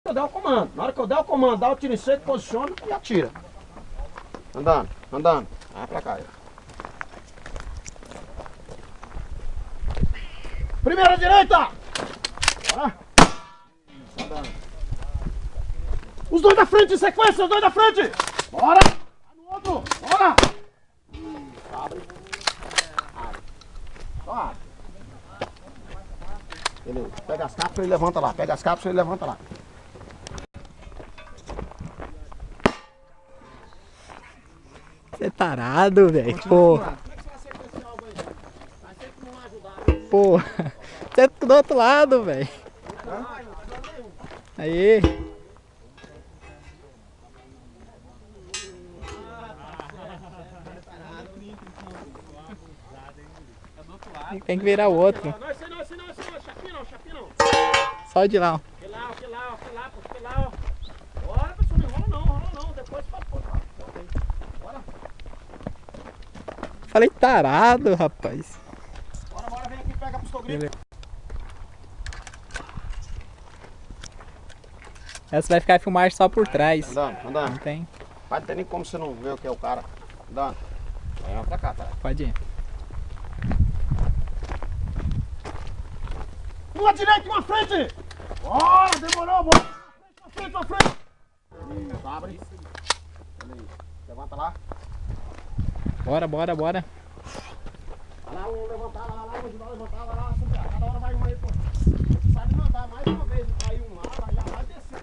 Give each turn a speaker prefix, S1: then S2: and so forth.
S1: Eu der o comando. Na hora que eu der o comando, dá o tiro em seco, posiciona e atira. Andando, andando. Vai pra cá. Primeira direita! Bora. Andando. Os dois da frente em sequência, os dois da frente! Bora! Vai no outro! Bora! Abre. Abre. Só abre. Beleza. Pega as cápsulas e levanta lá. Pega as cápsulas e levanta lá.
S2: Você é tarado, velho. Pô. Pô. Você é do outro lado, velho. Aí. Tem que virar o outro.
S1: Não, esse não, chapinha não.
S2: Só o de lá, ó.
S1: Que lá, ó. Bora, pessoal, não enrola não. Depois faz Bora.
S2: Falei tarado, rapaz.
S1: Bora, vem aqui, pega a pistol grip.
S2: Essa vai ficar filmar só por trás.
S1: Andando.
S2: Não tem?
S1: Vai ter nem como você não ver o que é o cara. Andando. Vai pra cá, tá?
S2: Pode ir.
S1: Uma direita e uma frente! Bora, demorou, bora! Uma frente! Isso, abre. Beleza. Levanta lá.
S2: Bora.
S1: Vai lá, um levantar, vai lá, ajudar a levantar, vai lá, subir. Cada hora vai um aí, pô. Você sabe mandar mais uma vez, caiu um lá, já vai descer.